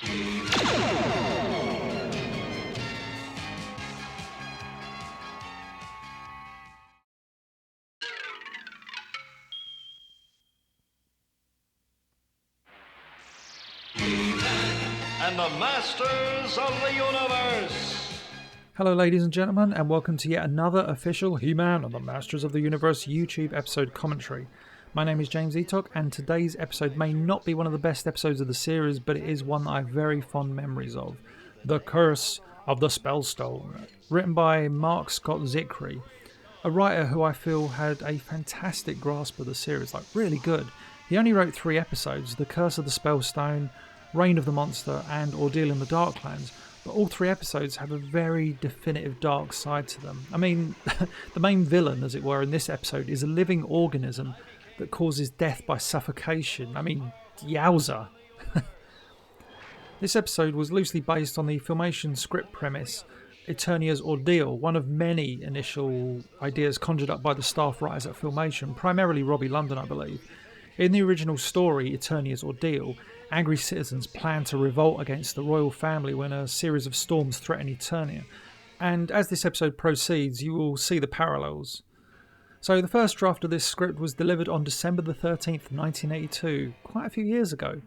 And the Masters of the Universe. Hello ladies and gentlemen, and welcome to yet another official He-Man and the Masters of the Universe YouTube episode commentary. My name is James Etok, and today's episode may not be one of the best episodes of the series, but it is one that I have very fond memories of. The Curse of the Spellstone, written by Mark Scott Zickrey, a writer who I feel had a fantastic grasp of the series, like really good. He only wrote 3 episodes, The Curse of the Spellstone, Reign of the Monster and Ordeal in the Darklands, but all 3 episodes have a very definitive dark side to them. I mean, the main villain, as it were, in this episode is a living organism that causes death by suffocation. I mean, yowza. This episode was loosely based on the Filmation script premise, Eternia's Ordeal, one of many initial ideas conjured up by the staff writers at Filmation, primarily Robbie London, I believe. In the original story, Eternia's Ordeal, angry citizens plan to revolt against the royal family when a series of storms threaten Eternia. And as this episode proceeds, you will see the parallels. So the first draft of this script was delivered on December the 13th, 1982, quite a few years ago.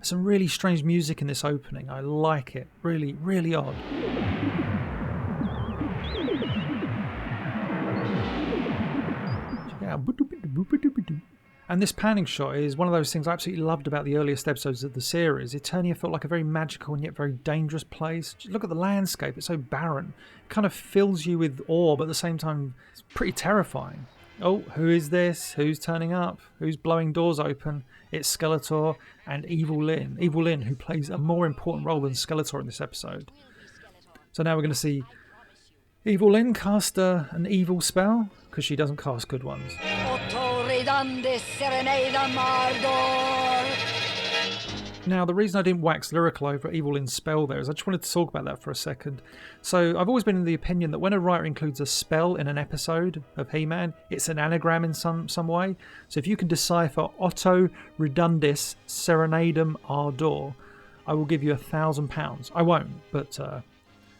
Some really strange music in this opening. I like it. Really, really odd. Check it out. And this panning shot is one of those things I absolutely loved about the earliest episodes of the series. Eternia felt like a very magical and yet very dangerous place. Just look at the landscape, it's so barren. It kind of fills you with awe, but at the same time, it's pretty terrifying. Oh, who is this? Who's turning up? Who's blowing doors open? It's Skeletor and Evil Lyn. Evil Lyn, who plays a more important role than Skeletor in this episode. So now we're going to see Evil Lyn cast an evil spell, because she doesn't cast good ones. Now, the reason I didn't wax lyrical over Evil Lyn's spell there is I just wanted to talk about that for a second. So I've always been in the opinion that when a writer includes a spell in an episode of He-Man, it's an anagram in some way. So if you can decipher Otto Redundis Serenadum Ardor, I will give you £1,000. I won't, but...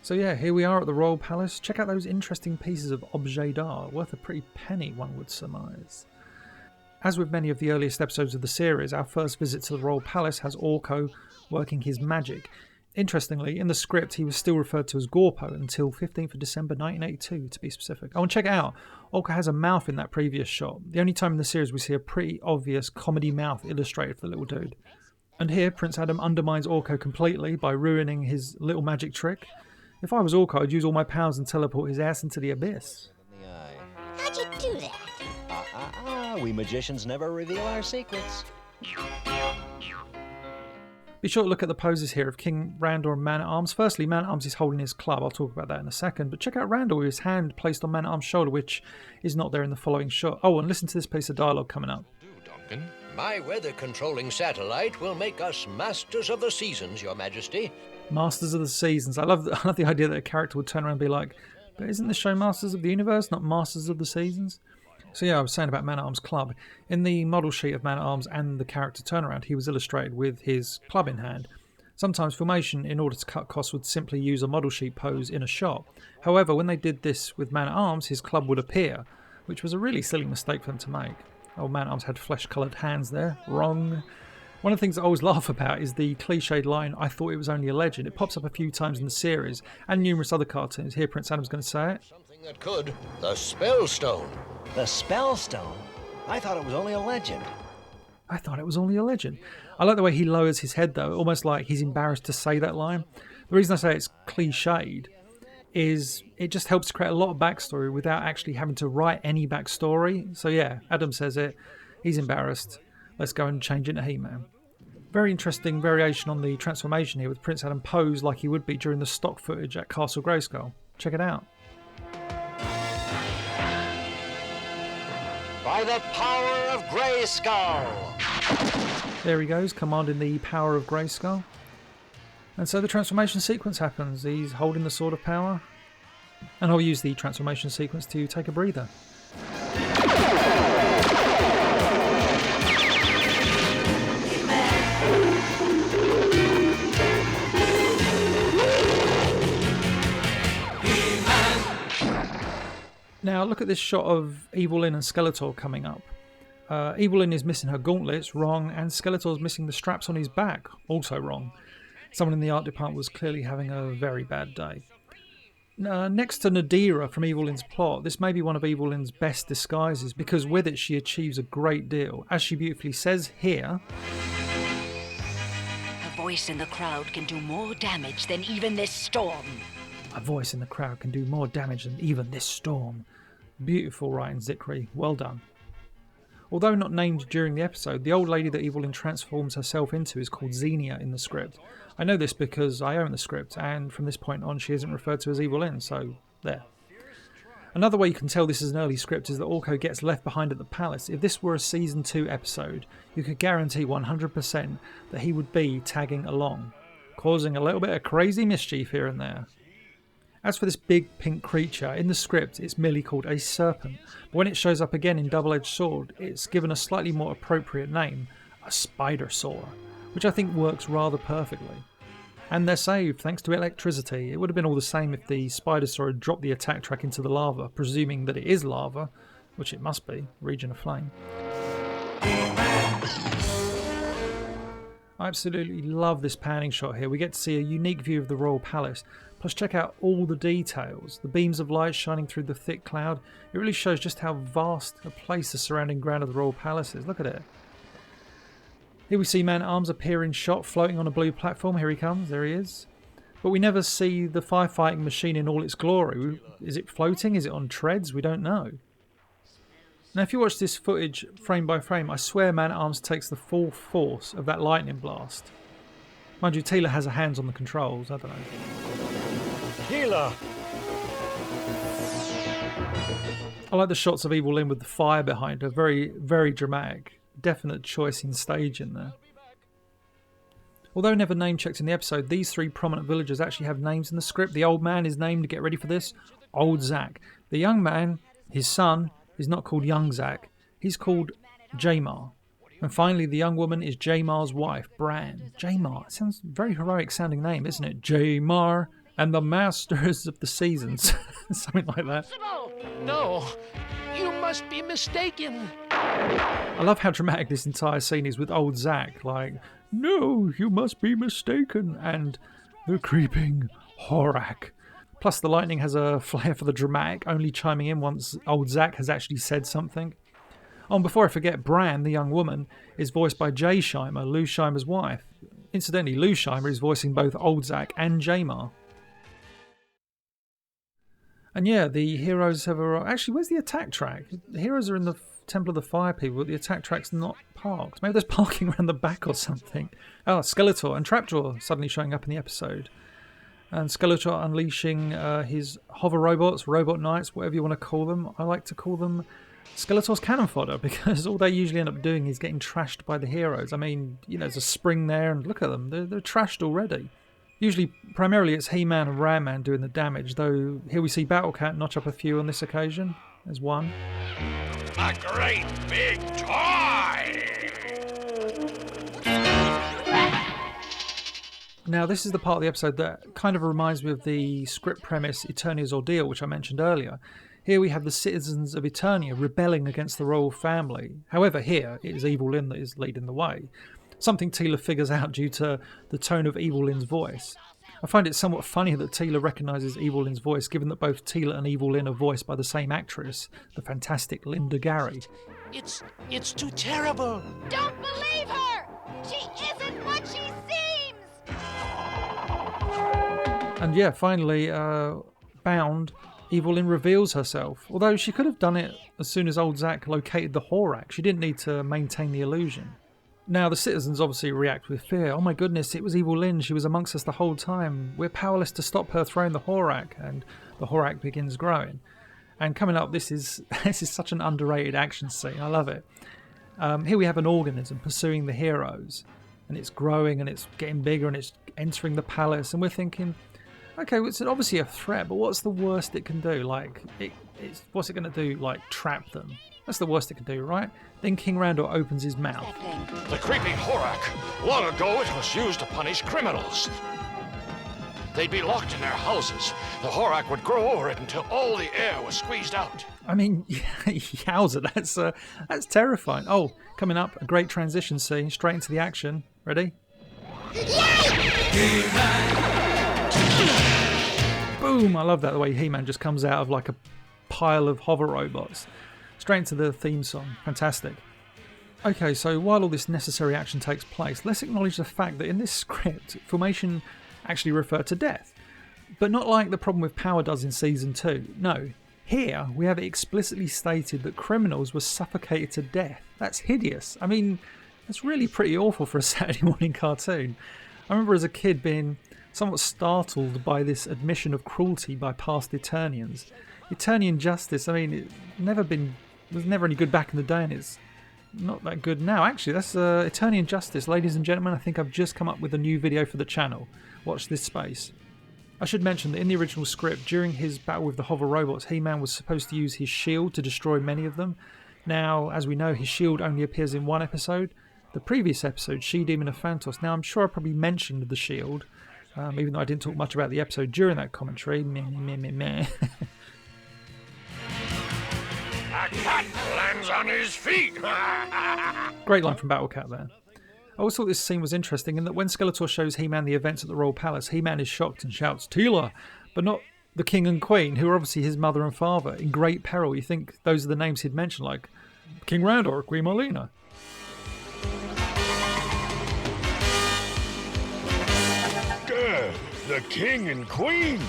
So yeah, here we are at the Royal Palace. Check out those interesting pieces of objet d'art, worth a pretty penny, one would surmise. As with many of the earliest episodes of the series, our first visit to the Royal Palace has Orko working his magic. Interestingly, in the script he was still referred to as Gorpo until 15th of December 1982 to be specific. Oh, and check it out, Orko has a mouth in that previous shot. The only time in the series we see a pretty obvious comedy mouth illustrated for the little dude. And here Prince Adam undermines Orko completely by ruining his little magic trick. If I was Orko, I'd use all my powers and teleport his ass into the abyss. How'd you do that? We magicians never reveal our secrets. Be sure to look at the poses here of King Randor and Man-at-Arms. Firstly, Man-at-Arms is holding his club. I'll talk about that in a second. But check out Randor with his hand placed on Man-at-Arms' shoulder, which is not there in the following shot. Oh, and listen to this piece of dialogue coming up. Duncan. My weather-controlling satellite will make us masters of the seasons, Your Majesty. Masters of the Seasons. I love the idea that a character would turn around and be like, but isn't the show Masters of the Universe, not Masters of the Seasons? So yeah, I was saying about Man-at-Arms' club. In the model sheet of Man-at-Arms and the character turnaround, he was illustrated with his club in hand. Sometimes Filmation, in order to cut costs, would simply use a model sheet pose in a shot. However, when they did this with Man-at-Arms, his club would appear, which was a really silly mistake for them to make. Oh, Man-at-Arms had flesh-coloured hands there. Wrong. One of the things I always laugh about is the cliched line, I thought it was only a legend. It pops up a few times in the series and numerous other cartoons. Here Prince Adam's going to say it. Something that could. The Spellstone. The Spellstone? I thought it was only a legend. I thought it was only a legend. I like the way he lowers his head though, almost like he's embarrassed to say that line. The reason I say it's cliched is it just helps to create a lot of backstory without actually having to write any backstory. So yeah, Adam says it. He's embarrassed. Let's go and change into He-Man. Very interesting variation on the transformation here with Prince Adam posed like he would be during the stock footage at Castle Grayskull. Check it out. By the power of Grayskull! There he goes, commanding the power of Grayskull. And so the transformation sequence happens. He's holding the Sword of Power. And I'll use the transformation sequence to take a breather. Now look at this shot of Evelyn and Skeletor coming up. Evelyn is missing her gauntlets, wrong, and Skeletor's missing the straps on his back, also wrong. Someone in the art department was clearly having a very bad day. Next to Nadira from Evelyn's plot, this may be one of Evelyn's best disguises because with it she achieves a great deal. As she beautifully says here, "A voice in the crowd can do more damage than even this storm." A voice in the crowd can do more damage than even this storm. Beautiful writing, Zikri. Well done. Although not named during the episode, the old lady that Evelyn transforms herself into is called Xenia in the script. I know this because I own the script, and from this point on she isn't referred to as Evelyn, so there. Another way you can tell this is an early script is that Orko gets left behind at the palace. If this were a Season 2 episode, you could guarantee 100% that he would be tagging along, causing a little bit of crazy mischief here and there. As for this big pink creature, in the script it's merely called a serpent, but when it shows up again in Double-Edged Sword, it's given a slightly more appropriate name, a spider-saur, which I think works rather perfectly. And they're saved thanks to electricity. It would have been all the same if the spider-saur had dropped the attack track into the lava, presuming that it is lava, which it must be, region of flame. I absolutely love this panning shot here. We get to see a unique view of the royal palace. Plus check out all the details. The beams of light shining through the thick cloud. It really shows just how vast a place the surrounding ground of the royal palace is. Look at it. Here we see Man-at-Arms appear in shot, floating on a blue platform. Here he comes. There he is. But we never see the firefighting machine in all its glory. Is it floating? Is it on treads? We don't know. Now if you watch this footage frame by frame, I swear Man-at-Arms takes the full force of that lightning blast. Mind you, Teela has her hands on the controls. I don't know. Teela! I like the shots of Evelyn with the fire behind her. Very, very dramatic. Definite choice in staging there. Although never name-checked in the episode, these three prominent villagers actually have names in the script. The old man is named, get ready for this, Old Zack. The young man, his son, is not called Young Zack. He's called Jamar. And finally, the young woman is Jamar's wife, Bran. Jamar. It sounds a very heroic sounding name, isn't it? Jamar and the Masters of the Seasons. Something like that. No, you must be mistaken. I love how dramatic this entire scene is with Old Zack. Like, no, you must be mistaken. And the creeping horac. Plus the lightning has a flair for the dramatic, only chiming in once Old Zack has actually said something. Oh, and before I forget, Bran, the young woman, is voiced by Jay Scheimer, Lou Scheimer's wife. Incidentally, Lou Scheimer is voicing both Old Zack and Jamar. And yeah, the heroes have arrived. Actually, where's the attack track? The heroes are in the Temple of the Fire People, but the attack track's not parked. Maybe there's parking around the back or something. Oh, Skeletor and Trapjaw suddenly showing up in the episode. And Skeletor unleashing his hover robots, robot knights, whatever you want to call them. I like to call them Skeletor's cannon fodder because all they usually end up doing is getting trashed by the heroes. I mean, you know, there's a spring there and look at them. They're trashed already. Usually, primarily it's He-Man and Ram-Man doing the damage, though here we see Battle Cat notch up a few on this occasion. There's one. A great big toy! Now, this is the part of the episode that kind of reminds me of the script premise Eternia's Ordeal, which I mentioned earlier. Here we have the citizens of Eternia rebelling against the royal family. However, here it is Evelyn that is leading the way. Something Teela figures out due to the tone of Evelyn's voice. I find it somewhat funny that Teela recognises Evelyn's voice, given that both Teela and Evelyn are voiced by the same actress, the fantastic Linda Gary. It's too terrible. Don't believe her! She isn't what she seems! And yeah, finally, bound, Evelyn reveals herself. Although she could have done it as soon as Old Zack located the horac. She didn't need to maintain the illusion. Now, the citizens obviously react with fear. Oh my goodness, it was Evelyn. She was amongst us the whole time. We're powerless to stop her throwing the horac. And the horac begins growing. And coming up, this is such an underrated action scene. I love it. Here we have an organism pursuing the heroes. And it's growing and it's getting bigger and it's entering the palace. And we're thinking, okay, well, it's obviously a threat, but what's the worst it can do? Like, what's it going to do? Like, trap them? That's the worst it can do, right? Then King Randor opens his mouth. The creeping horac. Long ago it was used to punish criminals. they'd be locked in their houses. The horac would grow over it until all the air was squeezed out. I mean, yowza, that's terrifying. Oh, coming up, a great transition scene, straight into the action. Ready? Boom! I love that, the way He-Man just comes out of like a pile of hover robots. Straight into the theme song. Fantastic. Okay, so while all this necessary action takes place, let's acknowledge the fact that in this script, formation actually referred to death. But not like the problem with Power does in Season 2. No, here we have it explicitly stated that criminals were suffocated to death. That's hideous. I mean, that's really pretty awful for a Saturday morning cartoon. I remember as a kid being somewhat startled by this admission of cruelty by past Eternians. Eternian justice, I mean, it was never any good back in the day, and it's not that good now. Actually, that's Eternian justice. Ladies and gentlemen, I think I've just come up with a new video for the channel. Watch this space. I should mention that in the original script, during his battle with the hover robots, He-Man was supposed to use his shield to destroy many of them. Now, as we know, his shield only appears in one episode. The previous episode, She-Demon of Phantos. Now, I'm sure I probably mentioned the shield, even though I didn't talk much about the episode during that commentary. Meh. A cat lands on his feet. Great line from Battle Cat there. I always thought this scene was interesting in that when Skeletor shows He-Man the events at the Royal Palace, He-Man is shocked and shouts, "Teela!" But not the King and Queen, who are obviously his mother and father, in great peril. You think those are the names he'd mention, like King Randor or Queen Marlena. The King and Queen.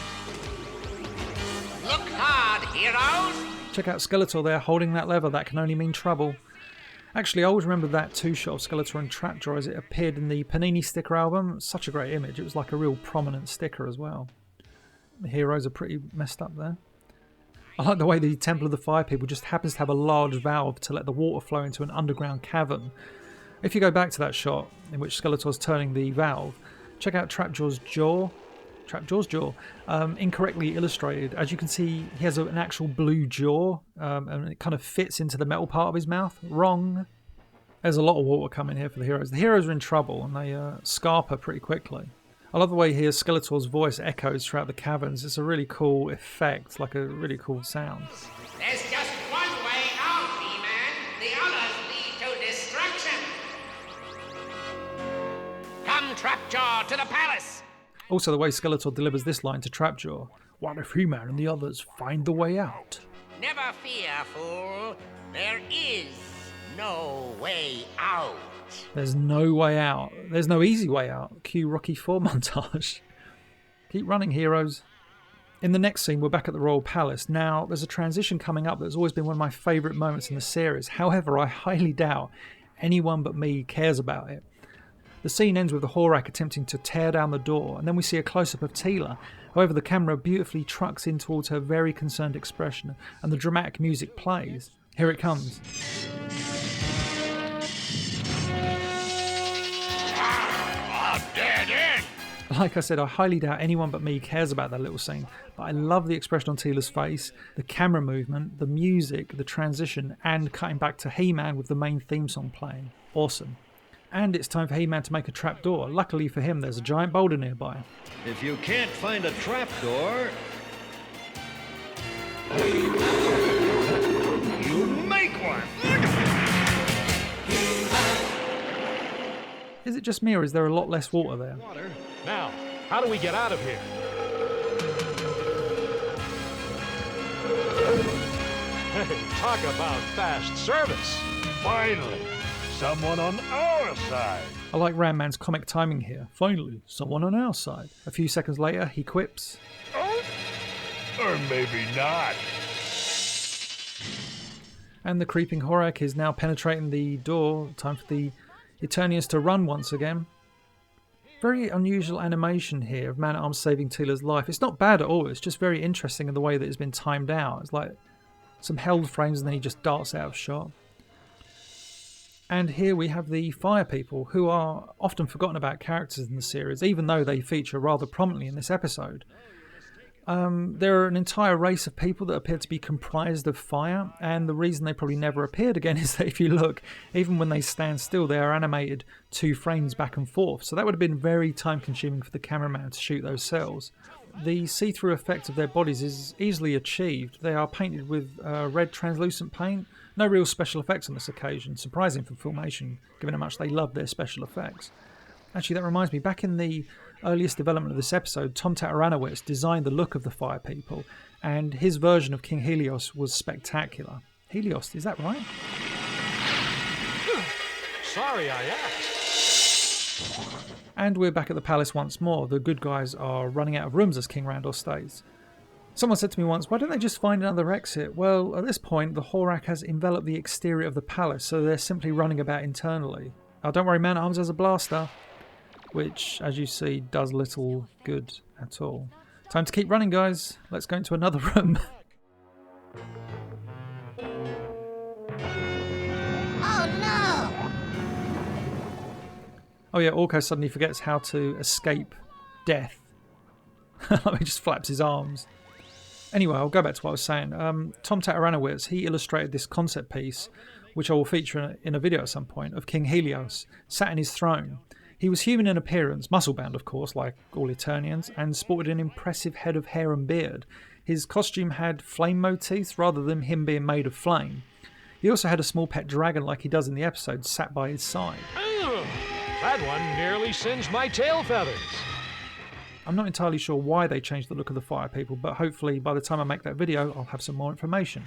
Look hard, heroes. Check out Skeletor there, holding that lever. That can only mean trouble. Actually, I always remember that two-shot of Skeletor and Trapjaw as it appeared in the Panini sticker album. Such a great image. It was like a real prominent sticker as well. The heroes are pretty messed up there. I like the way the Temple of the Fire People just happens to have a large valve to let the water flow into an underground cavern. If you go back to that shot in which Skeletor's turning the valve, check out Trapjaw's jaw. Incorrectly illustrated. As you can see, he has an actual blue jaw, and it kind of fits into the metal part of his mouth. Wrong. There's a lot of water coming here for the heroes. The heroes are in trouble, and they scarper pretty quickly. I love the way here Skeletor's voice echoes throughout the caverns. It's a really cool effect, like a really cool sound. There's just one way out, He-Man. The others lead to destruction. Come, Trapjaw, to the palace. Also, the way Skeletor delivers this line to Trapjaw. What if He-Man and the others find the way out? Never fear, fool. There is no way out. There's no way out. There's no easy way out. Cue Rocky IV montage. Keep running, heroes. In the next scene, we're back at the Royal Palace. Now, there's a transition coming up that's always been one of my favourite moments in the series. However, I highly doubt anyone but me cares about it. The scene ends with the horac attempting to tear down the door, and then we see a close-up of Teela. However, the camera beautifully trucks in towards her very concerned expression, and the dramatic music plays. Here it comes. Dead end. Like I said, I highly doubt anyone but me cares about that little scene, but I love the expression on Teela's face, the camera movement, the music, the transition, and cutting back to He-Man with the main theme song playing. Awesome. And it's time for He-Man to make a trapdoor. Luckily for him, there's a giant boulder nearby. If you can't find a trapdoor, you make one. Is it just me, or is there a lot less water there? Now, how do we get out of here? Hey, talk about fast service. Finally, someone on our side. I like Ram Man's comic timing here. Finally, someone on our side. A few seconds later, he quips, Oh? Or maybe not. and the creeping horac is now penetrating the door. Time for the Eternians to run once again. Very unusual animation here of Man-at-Arms saving Teela's life. It's not bad at all, it's just very interesting in the way that it's been timed out. It's like some held frames and then he just darts out of shot. And here we have the Fire People, who are often forgotten about characters in the series, even though they feature rather prominently in this episode. There are an entire race of people that appear to be comprised of fire, and the reason they probably never appeared again is that if you look, even when they stand still, they are animated 2 frames back and forth, so that would have been very time consuming for the cameraman to shoot those cells. The see-through effect of their bodies is easily achieved. They are painted with red translucent paint. No real special effects on this occasion, surprising for Filmation, given how much they love their special effects. Actually, that reminds me, back in the earliest development of this episode, Tom Tataranowicz designed the look of the Fire People, and his version of King Helios was spectacular. Helios, is that right? Sorry I asked. And we're back at the palace once more. The good guys are running out of rooms, as King Randor states. Someone said to me once, why don't they just find another exit? Well, at this point, the horac has enveloped the exterior of the palace, so they're simply running about internally. Oh, don't worry, Man-at-Arms has a blaster, which, as you see, does little good at all. Time to keep running, guys. Let's go into another room. Oh no! Oh yeah, Orko suddenly forgets how to escape death. He just flaps his arms. Anyway, I'll go back to what I was saying. Tom Tataranowicz, he illustrated this concept piece, which I will feature in a video at some point, of King Helios, sat in his throne. He was human in appearance, muscle-bound of course, like all Eternians, and sported an impressive head of hair and beard. His costume had flame motifs rather than him being made of flame. He also had a small pet dragon like he does in the episode, sat by his side. Ugh, that one nearly singed my tail feathers. I'm not entirely sure why they changed the look of the Fire People, but hopefully by the time I make that video I'll have some more information.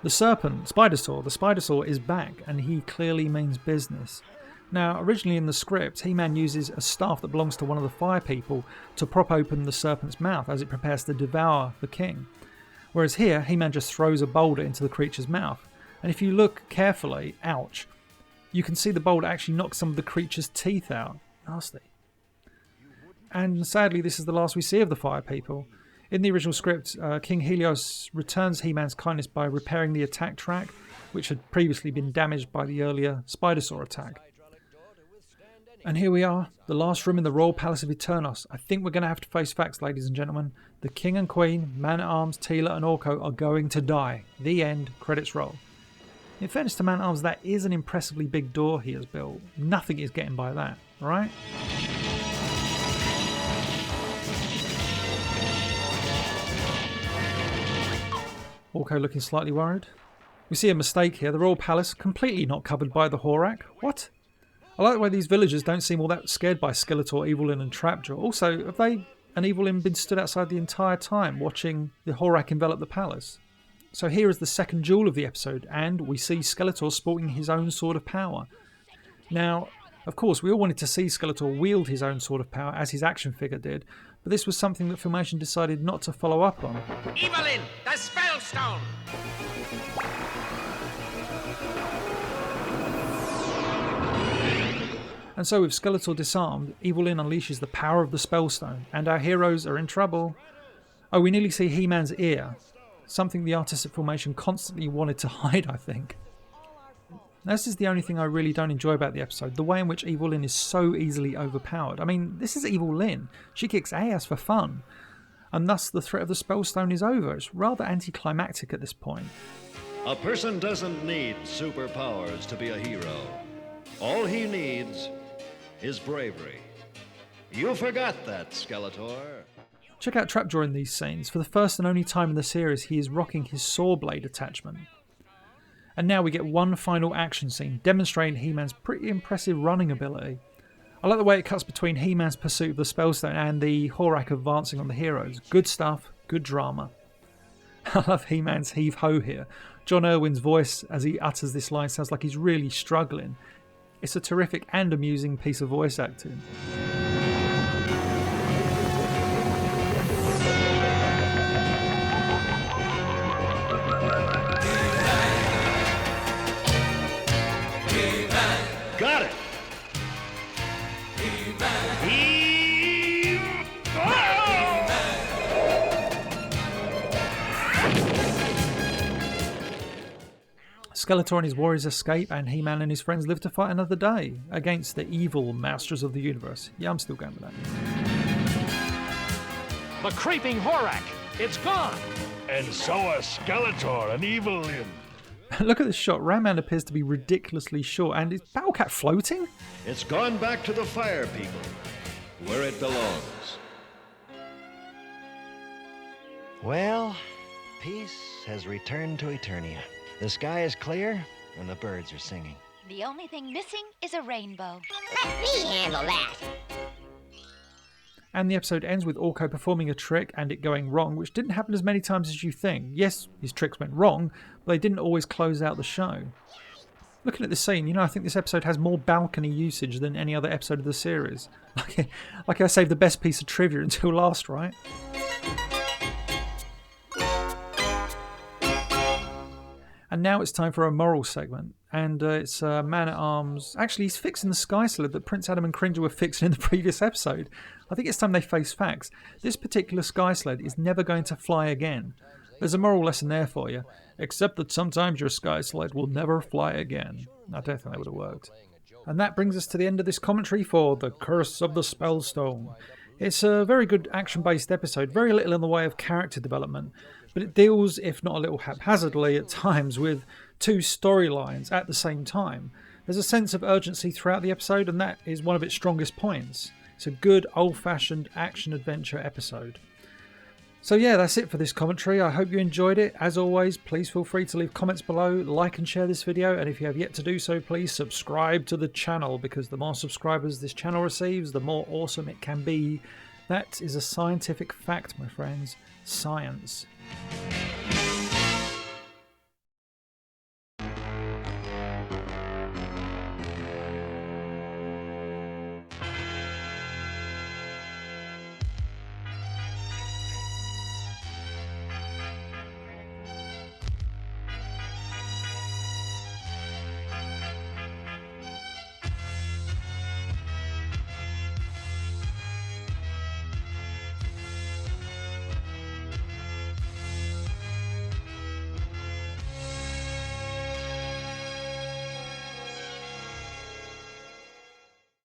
The serpent, the Spidersaur is back, and he clearly means business. Now, originally in the script, He-Man uses a staff that belongs to one of the Fire People to prop open the serpent's mouth as it prepares to devour the king. Whereas here, He-Man just throws a boulder into the creature's mouth. And if you look carefully, ouch, you can see the boulder actually knock some of the creature's teeth out. Nasty. And sadly, this is the last we see of the Fire People. In the original script, King Helios returns He-Man's kindness by repairing the attack track, which had previously been damaged by the earlier Spidersaur attack. And here we are, the last room in the Royal Palace of Eternos. I think we're going to have to face facts, ladies and gentlemen. The King and Queen, Man-at-Arms, Teela and Orko are going to die. The end. Credits roll. In fairness to Man-at-Arms, that is an impressively big door he has built. Nothing is getting by that, right? Orko looking slightly worried. We see a mistake here. The Royal Palace completely not covered by the horac. What? I like the way these villagers don't seem all that scared by Skeletor, Evilin and Trapjaw. Also, have they and Evilin been stood outside the entire time watching the horac envelop the palace? So here is the second jewel of the episode, and we see Skeletor sporting his own sword of power. Now, of course, we all wanted to see Skeletor wield his own sword of power as his action figure did, but this was something that Filmation decided not to follow up on. Evelyn, the Spellstone! And so with Skeletor disarmed, Evelyn unleashes the power of the Spellstone, and our heroes are in trouble. Oh, we nearly see He-Man's ear. Something the artists at Filmation constantly wanted to hide, I think. This is the only thing I really don't enjoy about the episode, the way in which Evelyn is so easily overpowered. I mean, this is Evelyn. She kicks ass for fun. And thus the threat of the Spellstone is over. It's rather anticlimactic at this point. A person doesn't need superpowers to be a hero. All he needs is bravery. You forgot that, Skeletor. Check out Trapjaw in these scenes. For the first and only time in the series, he is rocking his saw blade attachment. And now we get one final action scene, demonstrating He-Man's pretty impressive running ability. I like the way it cuts between He-Man's pursuit of the Spellstone and the horac advancing on the heroes. Good stuff, good drama. I love He-Man's heave-ho here. John Irwin's voice as he utters this line sounds like he's really struggling. It's a terrific and amusing piece of voice acting. Got it! Skeletor and his warriors escape, and He-Man and his friends live to fight another day against the evil masters of the universe. Yeah, I'm still going with that. The creeping horac, it's gone. And so are Skeletor and Evelyn. Look at this shot. Ram-Man appears to be ridiculously short, and is Battlecat floating? It's gone back to the Fire People, where it belongs. Well, peace has returned to Eternia. The sky is clear and the birds are singing. The only thing missing is a rainbow. Let me handle that. And the episode ends with Orko performing a trick and it going wrong, which didn't happen as many times as you think. Yes, his tricks went wrong, but they didn't always close out the show. Looking at this scene, I think this episode has more balcony usage than any other episode of the series. Like I saved the best piece of trivia until last, right? And now it's time for a moral segment. And it's Man-at-Arms. Actually, he's fixing the Sky Sled that Prince Adam and Cringer were fixing in the previous episode. I think it's time they face facts. This particular Sky Sled is never going to fly again. There's a moral lesson there for you. Except that sometimes your Sky Sled will never fly again. I don't think that would have worked. And that brings us to the end of this commentary for The Curse of the Spellstone. It's a very good action-based episode, very little in the way of character development, but it deals, if not a little haphazardly at times, with two storylines at the same time. There's a sense of urgency throughout the episode, and that is one of its strongest points. It's a good old-fashioned action-adventure episode. So yeah, that's it for this commentary. I hope you enjoyed it. As always, please feel free to leave comments below, like and share this video, and if you have yet to do so, please subscribe to the channel, because the more subscribers this channel receives, the more awesome it can be. That is a scientific fact, my friends. Science.